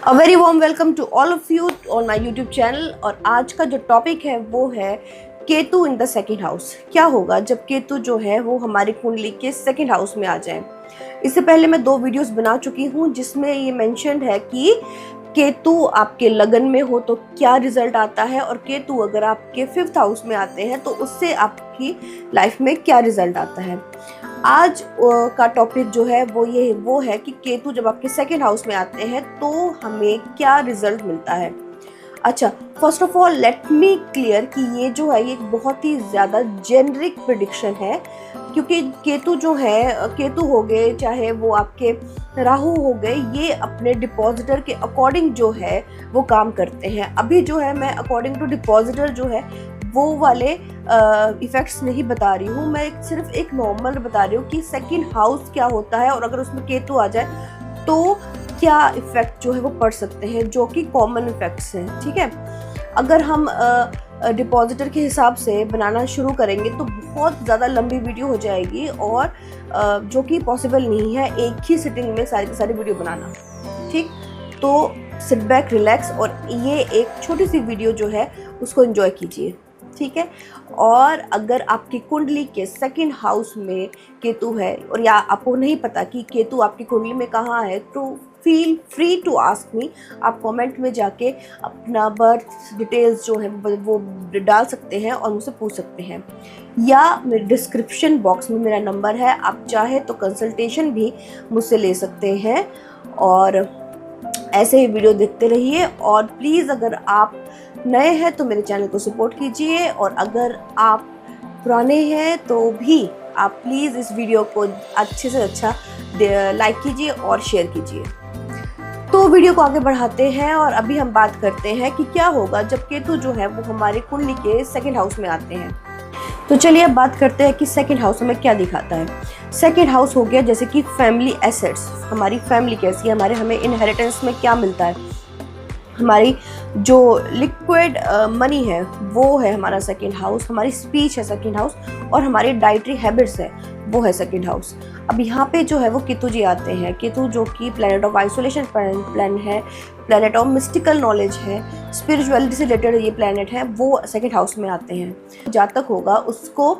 A very warm welcome to all of you on my YouTube channel. और आज का जो टॉपिक है वो है Ketu in the second house. क्या होगा जब केतु जो है वो हमारी कुंडली के सेकंड हाउस में आ जाए। इससे पहले मैं 2 वीडियोस बना चुकी हूँ जिसमें ये मेंशन्ड है कि केतु आपके लगन में हो तो क्या रिजल्ट आता है, और केतु अगर आपके 5th हाउस में आते हैं तो उससे आपकी लाइफ में क्या रिजल्ट आता है। आज का टॉपिक जो है वो है कि केतु जब आपके सेकंड हाउस में आते हैं तो हमें क्या रिजल्ट मिलता है। अच्छा, first of all let me clear कि ये जो है ये एक बहुत ही ज़्यादा जेनरिक प्रिडिक्शन है, क्योंकि केतु जो है, केतु हो गए चाहे वो आपके राहु हो गए, ये अपने डिपॉजिटर के अकॉर्डिंग जो है वो काम करते हैं। अभी जो है मैं अकॉर्डिंग टू डिपॉजिटर जो है वो वाले इफेक्ट्स नहीं बता रही हूँ, मैं सिर्फ एक नॉर्मल बता रही हूँ कि सेकंड हाउस क्या होता है और अगर उसमें केतु आ जाए तो क्या इफेक्ट जो है वो पड़ सकते हैं, जो कि कॉमन इफेक्ट्स हैं। ठीक है, अगर हम डिपॉजिटर के हिसाब से बनाना शुरू करेंगे तो बहुत ज़्यादा लंबी वीडियो हो जाएगी और जो कि पॉसिबल नहीं है एक ही सिटिंग में सारी की सारी वीडियो बनाना। ठीक, तो सिट बैक रिलैक्स और ये एक छोटी सी वीडियो जो है उसको एंजॉय कीजिए। ठीक है, और अगर आपकी कुंडली के सेकंड हाउस में केतु है और या आपको नहीं पता कि केतु आपकी कुंडली में कहाँ है तो feel free to ask me. आप कमेंट में जाके अपना बर्थ डिटेल्स जो है वो डाल सकते हैं और मुझसे पूछ सकते हैं, या मेरे डिस्क्रिप्शन बॉक्स में मेरा नंबर है, आप चाहे तो कंसल्टेशन भी मुझसे ले सकते हैं। और ऐसे ही वीडियो देखते रहिए और प्लीज़ अगर आप नए हैं तो मेरे चैनल को सपोर्ट कीजिए, और अगर आप पुराने हैं तो भी आप प्लीज़ इस वीडियो को अच्छे से अच्छा लाइक कीजिए और शेयर कीजिए। तो वीडियो को आगे बढ़ाते हैं और अभी हम बात करते हैं कि क्या होगा जब केतु जो है वो हमारे कुंडली के सेकंड हाउस में आते हैं। तो चलिए अब बात करते हैं कि सेकंड हाउस हमें क्या दिखाता है। सेकंड हाउस हो गया जैसे कि फैमिली एसेट्स, हमारी फैमिली कैसी है, हमें इनहेरिटेंस में क्या मिलता है, हमारी जो लिक्विड मनी है वो है हमारा सेकंड हाउस, हमारी स्पीच है सेकंड हाउस, और हमारी डाइटरी हैबिट्स है वो है सेकंड हाउस। अब यहाँ पे जो है वो केतु जी आते हैं। केतु जो कि प्लैनेट ऑफ आइसोलेशन प्लान है, प्लैनेट ऑफ मिस्टिकल नॉलेज है, स्पिरिचुअलिटी से रिलेटेड ये प्लैनेट है, वो सेकंड हाउस में आते हैं। जातक होगा उसको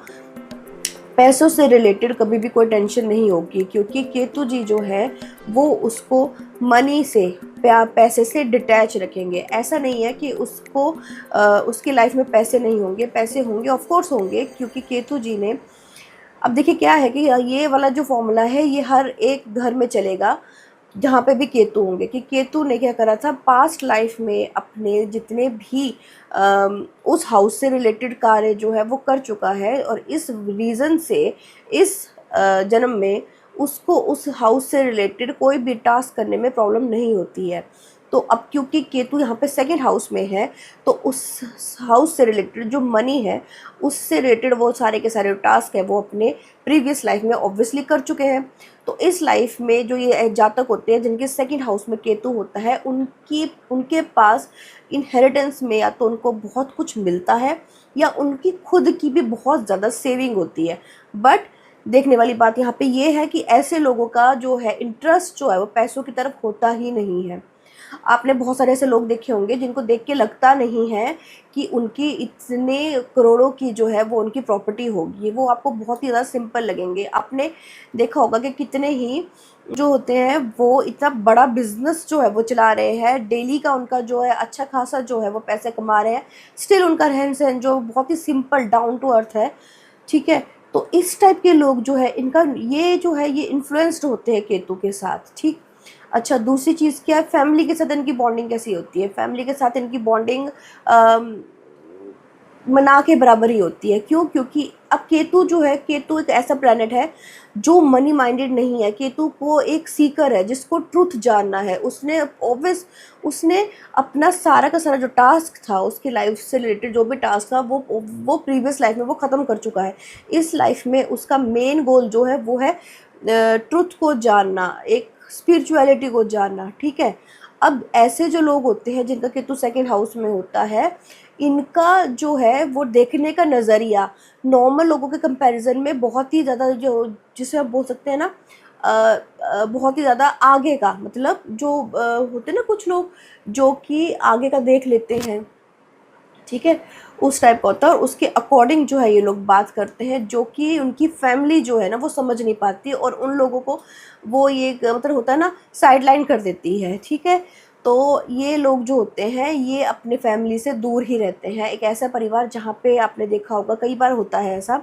पैसों से रिलेटेड कभी भी कोई टेंशन नहीं होगी, क्योंकि केतु जी जो है वो उसको मनी से पैसे से डिटैच रखेंगे। ऐसा नहीं है कि उसको उसकी लाइफ में पैसे नहीं होंगे, पैसे होंगे, ऑफ कोर्स होंगे, क्योंकि केतु जी ने, अब देखिए क्या है कि ये वाला जो फॉर्मूला है ये हर एक घर में चलेगा जहाँ पे भी केतु होंगे, कि केतु ने क्या करा था पास्ट लाइफ में, अपने जितने भी उस हाउस से रिलेटेड कार्य जो है वो कर चुका है, और इस रीज़न से इस जन्म में उसको उस हाउस से रिलेटेड कोई भी टास्क करने में प्रॉब्लम नहीं होती है। तो अब क्योंकि केतु यहाँ पे सेकंड हाउस में है तो उस हाउस से रिलेटेड जो मनी है उससे रिलेटेड वो सारे के सारे टास्क है वो अपने प्रीवियस लाइफ में ऑब्वियसली कर चुके हैं। तो इस लाइफ में जो ये जातक होते हैं जिनके सेकंड हाउस में केतु होता है, उनके पास इनहेरिटेंस में या तो उनको बहुत कुछ मिलता है या उनकी खुद की भी बहुत ज़्यादा सेविंग होती है। बट देखने वाली बात यहाँ पे ये है कि ऐसे लोगों का जो है इंटरेस्ट जो है वो पैसों की तरफ होता ही नहीं है। आपने बहुत सारे ऐसे लोग देखे होंगे जिनको देख के लगता नहीं है कि उनकी इतने करोड़ों की जो है वो उनकी प्रॉपर्टी होगी, वो आपको बहुत ही ज़्यादा सिंपल लगेंगे। आपने देखा होगा कि कितने ही जो होते हैं वो इतना बड़ा बिजनेस जो है वो चला रहे हैं, डेली का उनका जो है अच्छा खासा जो है वो पैसे कमा रहे हैं, स्टिल उनका रहन सहन जो बहुत ही सिंपल डाउन टू अर्थ है। ठीक है, तो इस टाइप के लोग जो है इनका ये जो है ये इन्फ्लुएंस्ड होते हैं केतु के साथ। ठीक, अच्छा, दूसरी चीज़ क्या है, फैमिली के साथ इनकी बॉन्डिंग कैसी होती है। फैमिली के साथ इनकी बॉन्डिंग मना के बराबर ही होती है। क्यों? क्योंकि अब केतु जो है, केतु एक ऐसा प्लैनेट है जो मनी माइंडेड नहीं है। केतु को एक सीकर है जिसको ट्रुथ जानना है। उसने अपना सारा का सारा जो टास्क था उसकी लाइफ से रिलेटेड जो भी टास्क था वो प्रीवियस लाइफ में वो ख़त्म कर चुका है। इस लाइफ में उसका मेन गोल जो है वो है ट्रुथ को जानना, एक स्पिरिचुअलिटी को जानना। ठीक है, अब ऐसे जो लोग होते हैं जिनका केतु सेकंड हाउस में होता है, इनका जो है वो देखने का नज़रिया नॉर्मल लोगों के कंपैरिजन में बहुत ही ज़्यादा, जो जिसे हम बोल सकते हैं ना, बहुत ही ज़्यादा आगे का, मतलब जो होते हैं ना कुछ लोग जो कि आगे का देख लेते हैं, ठीक है, उस टाइप का होता है। और उसके अकॉर्डिंग जो है ये लोग बात करते हैं, जो कि उनकी फैमिली जो है ना वो समझ नहीं पाती, और उन लोगों को वो ये मतलब होता है ना साइडलाइन कर देती है, ठीक है। तो ये लोग जो होते हैं ये अपने फैमिली से दूर ही रहते हैं। एक ऐसा परिवार जहाँ पे आपने देखा होगा, कई बार होता है ऐसा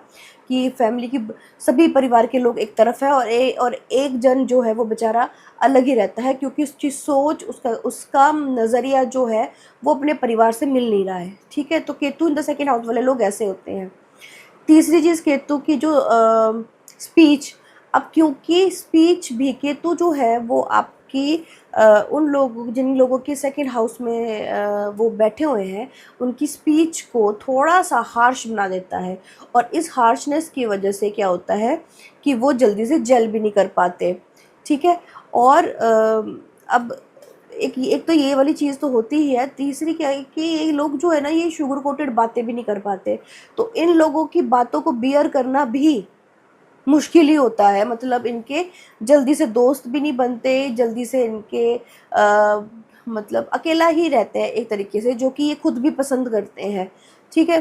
कि फैमिली की सभी परिवार के लोग एक तरफ है, और एक जन जो है वो बेचारा अलग ही रहता है, क्योंकि उसकी सोच, उसका उसका नज़रिया जो है वो अपने परिवार से मिल नहीं रहा है, ठीक है। तो Ketu in the second house वाले लोग ऐसे होते हैं। तीसरी चीज़, केतु की जो स्पीच। अब क्योंकि स्पीच भी केतु जो है वो आपकी उन लोग जिन लोगों के सेकंड हाउस में वो बैठे हुए हैं, उनकी स्पीच को थोड़ा सा हार्श बना देता है। और इस हार्शनेस की वजह से क्या होता है कि वो जल्दी से जेल भी नहीं कर पाते, ठीक है। और अब एक एक तो ये वाली चीज़ तो होती ही है। तीसरी क्या है कि ये लोग जो है ना ये शुगर कोटेड बातें भी नहीं कर पाते, तो इन लोगों की बातों को बियर करना भी मुश्किल ही होता है। मतलब इनके जल्दी से दोस्त भी नहीं बनते, जल्दी से इनके मतलब अकेला ही रहते हैं एक तरीके से, जो कि ये खुद भी पसंद करते हैं, ठीक है।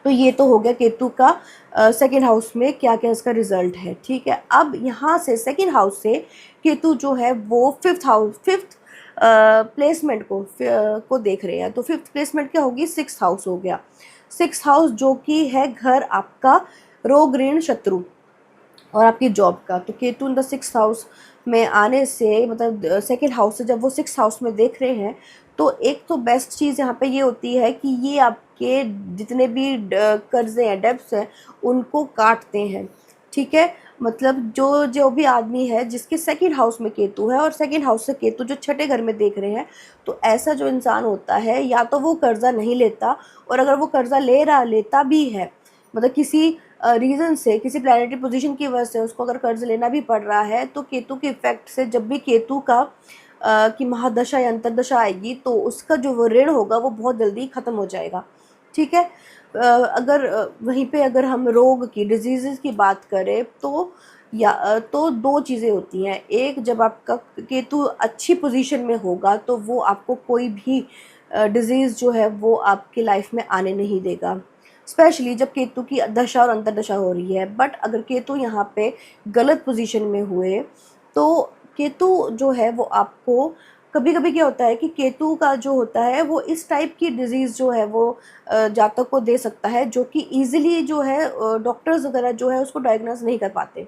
तो ये तो हो गया केतु का सेकेंड हाउस में क्या क्या इसका रिजल्ट है, ठीक है। अब यहाँ से सेकेंड हाउस से केतु जो है वो फिफ्थ प्लेसमेंट को देख रहे हैं। तो फिफ्थ प्लेसमेंट क्या होगी, सिक्स हाउस हो गया। सिक्स हाउस जो कि है घर आपका रोग ऋण शत्रु और आपकी जॉब का। तो Ketu in the six house में आने से, मतलब सेकेंड हाउस से जब वो सिक्स हाउस में देख रहे हैं, तो एक तो बेस्ट चीज़ यहाँ पे ये होती है कि ये आपके जितने भी कर्जे हैं, डेब्ट्स हैं, उनको काटते हैं, ठीक है। मतलब जो जो भी आदमी है जिसके सेकंड हाउस में केतु है और सेकंड हाउस से केतु जो छठे घर में देख रहे हैं, तो ऐसा जो इंसान होता है या तो वो कर्जा नहीं लेता, और अगर वो कर्जा लेता भी है, मतलब किसी रीज़न से, किसी प्लैनेटरी पोजीशन की वजह से उसको अगर कर्ज लेना भी पड़ रहा है, तो केतु के इफेक्ट से जब भी केतु का की महादशा या अंतर्दशा आएगी, तो उसका जो वो ऋण होगा वो बहुत जल्दी ख़त्म हो जाएगा, ठीक है। अगर वहीं पे अगर हम रोग की, डिजीज़ की बात करें, तो तो दो चीज़ें होती हैं। एक, जब आपका केतु अच्छी पोजीशन में होगा तो वो आपको कोई भी डिज़ीज़ जो है वो आपकी लाइफ में आने नहीं देगा, स्पेशली जब केतु की दशा और अंतर्दशा हो रही है। बट अगर केतु यहाँ पे गलत पोजीशन में हुए, तो केतु जो है वो आपको, कभी कभी क्या होता है कि केतु का जो होता है वो इस टाइप की डिजीज़ जो है वो जातक को दे सकता है, जो कि ईजिली जो है डॉक्टर्स वगैरह जो है उसको डायग्नोज नहीं कर पाते।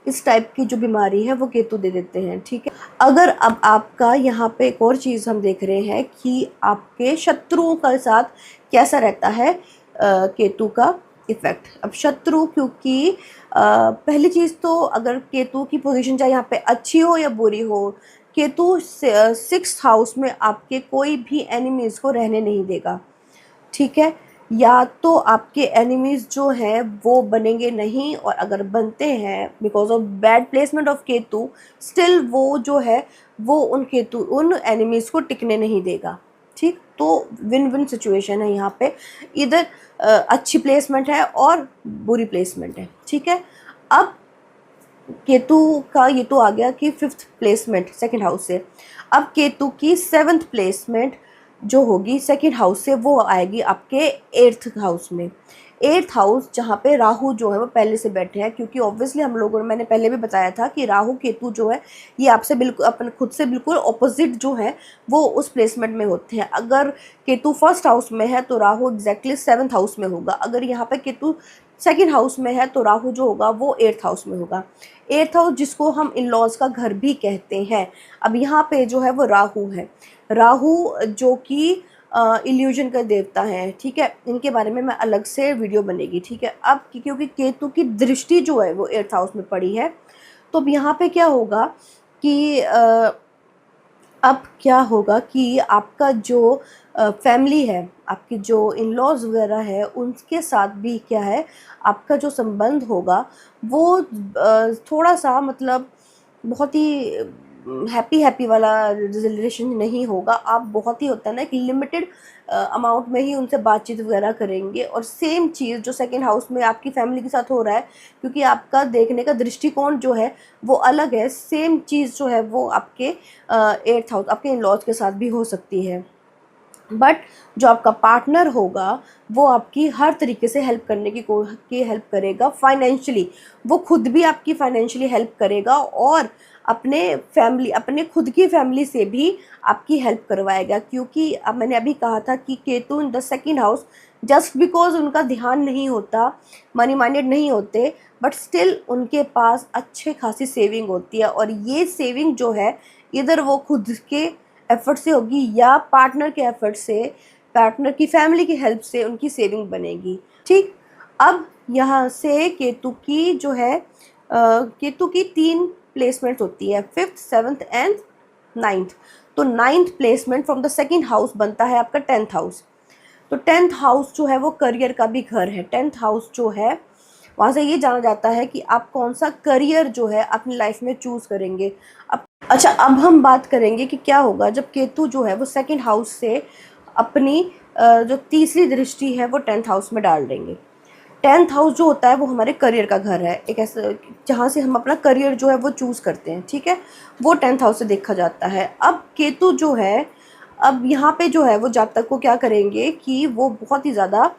इस टाइप की जो बीमारी है वो केतु दे देते हैं, ठीक है। अगर अब आपका यहाँ पे एक और चीज़ हम देख रहे हैं कि आपके शत्रुओं के साथ कैसा रहता है केतु का इफ़ेक्ट। अब शत्रु, क्योंकि पहली चीज़ तो अगर केतु की पोजीशन चाहे यहाँ पे अच्छी हो या बुरी हो, केतु सिक्स्थ हाउस में आपके कोई भी एनिमीज़ को रहने नहीं देगा, ठीक है। या तो आपके एनिमीज़ जो हैं वो बनेंगे नहीं, और अगर बनते हैं because of bad placement of Ketu, still वो जो है वो उन एनिमीज़ को टिकने नहीं देगा, ठीक। तो विन विन सिचुएशन है यहाँ पे, इधर अच्छी प्लेसमेंट है और बुरी प्लेसमेंट है, ठीक है। अब केतु का ये तो आ गया कि फिफ्थ प्लेसमेंट सेकंड हाउस से। अब केतु की सेवन्थ प्लेसमेंट जो होगी सेकंड हाउस से, वो आएगी आपके एट्थ हाउस में। एट्थ हाउस जहाँ पे राहु जो है वो पहले से बैठे हैं, क्योंकि ऑब्वियसली हम लोगों ने, मैंने पहले भी बताया था कि राहु केतु जो है ये आपसे बिल्कुल अपन खुद से बिल्कुल ऑपोजिट जो है वो उस प्लेसमेंट में होते हैं। अगर केतु फर्स्ट हाउस में है तो राहु एग्जैक्टली सेवन्थ हाउस में होगा। अगर यहाँ पे केतु सेकंड हाउस में है तो राहु जो होगा वो एट्थ हाउस में होगा। एट्थ हाउस जिसको हम इन लॉज का घर भी कहते हैं। अब यहाँ पे जो है वो राहु है, राहु जो कि इल्यूजन का देवता है, ठीक है। इनके बारे में मैं अलग से वीडियो बनेगी, ठीक है। अब क्योंकि केतु की दृष्टि जो है वो एट्थ हाउस में पड़ी है, तो अब यहाँ पे क्या होगा कि अब क्या होगा कि आपका जो फैमिली है, आपकी जो इन लॉज वगैरह है, उनके साथ भी क्या है, आपका जो संबंध होगा वो थोड़ा सा, मतलब बहुत ही हैप्पी हैप्पी वाला रिलेशन नहीं होगा। आप बहुत ही होता है ना एक लिमिटेड अमाउंट में ही उनसे बातचीत वगैरह करेंगे। और सेम चीज़ जो सेकंड हाउस में आपकी फैमिली के साथ हो रहा है, क्योंकि आपका देखने का दृष्टिकोण जो है वो अलग है, सेम चीज़ जो है वो आपके 8th हाउस आपके इन लॉज के साथ भी हो सकती है। बट जो आपका पार्टनर होगा वो आपकी हर तरीके से हेल्प करने की हेल्प करेगा फाइनेंशियली। वो खुद भी आपकी फाइनेंशियली हेल्प करेगा और अपने खुद की फैमिली से भी आपकी हेल्प करवाएगा। क्योंकि अब मैंने अभी कहा था कि Ketu in the second house, just because उनका ध्यान नहीं होता, मनी माइंडेड नहीं होते, बट स्टिल उनके पास अच्छे खासी सेविंग होती है। और ये सेविंग जो है इधर वो खुद के एफर्ट से होगी या पार्टनर के एफर्ट से, पार्टनर की फैमिली की हेल्प से उनकी सेविंग बनेगी। ठीक, अब यहाँ से केतु की जो है केतु की 3 प्लेसमेंट होती है, 5th 7th एंड 9th। तो 9th placement from the second house बनता है आपका 10th हाउस। तो 10th हाउस जो है वो करियर का भी घर है। 10th हाउस जो है वहाँ से ये जाना जाता है कि आप कौन सा करियर जो है अपनी लाइफ में चूज़ करेंगे। अच्छा, अब हम बात करेंगे कि क्या होगा जब केतु जो है वो सेकंड हाउस से अपनी जो तीसरी दृष्टि है वो 10th हाउस में डाल देंगे। 10th हाउस जो होता है वो हमारे करियर का घर है, एक ऐसा जहाँ से हम अपना करियर जो है वो चूज़ करते हैं। ठीक है, वो 10th हाउस से देखा जाता है। अब केतु जो है, अब यहाँ पे जो है वो जातक को क्या करेंगे कि वो बहुत ही ज़्यादा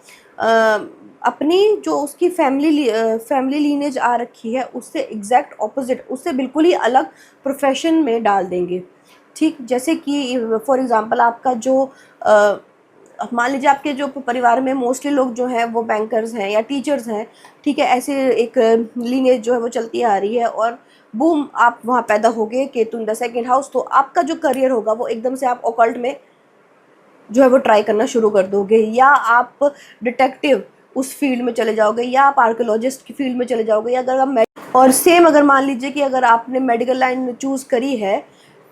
अपनी जो उसकी फैमिली लीनेज आ रखी है उससे एग्जैक्ट ऑपोजिट, उससे बिल्कुल ही अलग प्रोफेशन में डाल देंगे। ठीक, जैसे कि फॉर एग्ज़ाम्पल आपका जो मान लीजिए आपके जो परिवार में मोस्टली लोग जो हैं वो बैंकर्स हैं या टीचर्स हैं। ठीक है, ऐसे एक लीनेज जो है वो चलती आ रही है और बूम आप वहाँ पैदा हो गए Ketu in the second house. तो आपका जो करियर होगा वो एकदम से आप ऑकल्ट में जो है वो ट्राई करना शुरू कर दोगे, या आप डिटेक्टिव उस फील्ड में चले जाओगे, या आप आर्कियोलॉजिस्ट की फील्ड में चले जाओगे, या अगर आप और सेम अगर मान लीजिए कि अगर आपने मेडिकल लाइन चूज़ करी है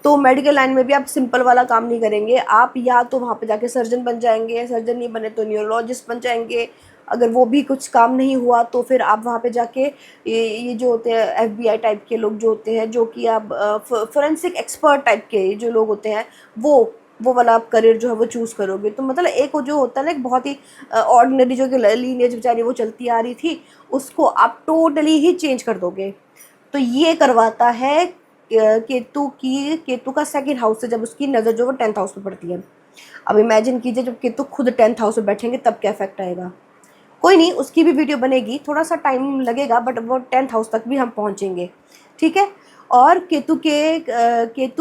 तो मेडिकल लाइन में भी आप सिंपल वाला काम नहीं करेंगे। आप या तो वहाँ पे जाके सर्जन बन जाएंगे, सर्जन नहीं बने तो न्यूरोलॉजिस्ट बन जाएंगे। अगर वो भी कुछ काम नहीं हुआ तो फिर आप वहाँ पे जाके ये जो होते हैं FBI टाइप के लोग जो होते हैं, जो कि आप फोरेंसिक एक्सपर्ट टाइप के जो लोग होते हैं, वो वाला आप करियर जो है वो चूज़ करोगे। तो मतलब एक जो होता है ना एक बहुत ही ऑर्डिनरी जो कि लीनेज बेचारी वो चलती आ रही थी, उसको आप टोटली ही चेंज कर दोगे। तो ये करवाता है केतु का सेकंड हाउस से जब उसकी नज़र जो वो 10th हाउस में पड़ती है। अब इमेजिन कीजिए जब केतु खुद 10th हाउस में बैठेंगे तब क्या इफेक्ट आएगा। कोई नहीं, उसकी भी वीडियो बनेगी, थोड़ा सा टाइम लगेगा बट वो 10th हाउस तक भी हम पहुंचेंगे। ठीक है, और केतु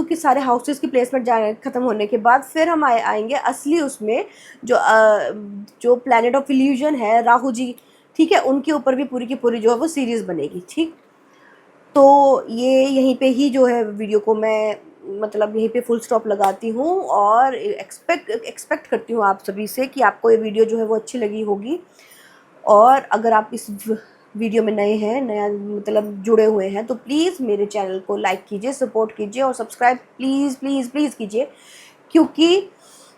के सारे हाउसेस की प्लेसमेंट ख़त्म होने के बाद फिर हम आएंगे असली उसमें जो प्लैनेट ऑफ इल्यूजन है राहु जी। ठीक है, उनके ऊपर भी पूरी की पूरी जो है वो सीरीज़ बनेगी। ठीक, तो ये यहीं पे ही जो है वीडियो को मैं मतलब यहीं पे फुल स्टॉप लगाती हूँ और एक्सपेक्ट करती हूँ आप सभी से कि आपको ये वीडियो जो है वो अच्छी लगी होगी। और अगर आप इस वीडियो में नए हैं, नया मतलब जुड़े हुए हैं, तो प्लीज़ मेरे चैनल को लाइक कीजिए, सपोर्ट कीजिए और सब्सक्राइब प्लीज़ प्लीज़ प्लीज़ कीजिए। क्योंकि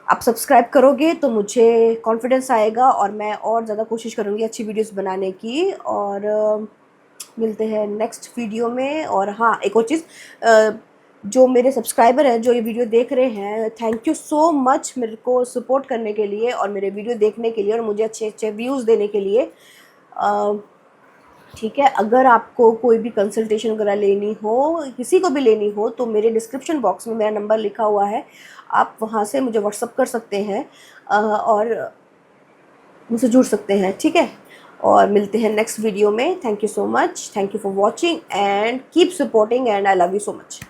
आप सब्सक्राइब करोगे तो मुझे कॉन्फिडेंस आएगा और मैं और ज़्यादा कोशिश करूँगी अच्छी वीडियोस बनाने की। और मिलते हैं नेक्स्ट वीडियो में। और हाँ, एक और चीज़, जो मेरे सब्सक्राइबर हैं जो ये वीडियो देख रहे हैं, थैंक यू सो मच मेरे को सपोर्ट करने के लिए और मेरे वीडियो देखने के लिए और मुझे अच्छे अच्छे व्यूज़ देने के लिए। ठीक है, अगर आपको कोई भी कंसल्टेशन वगैरह लेनी हो, किसी को भी लेनी हो, तो मेरे डिस्क्रिप्शन बॉक्स में मेरा नंबर लिखा हुआ है, आप वहाँ से मुझे व्हाट्सअप कर सकते हैं और मुझसे जुड़ सकते हैं। ठीक है, और मिलते हैं नेक्स्ट वीडियो में। Thank you so much, thank you for watching and keep supporting and I love you so much.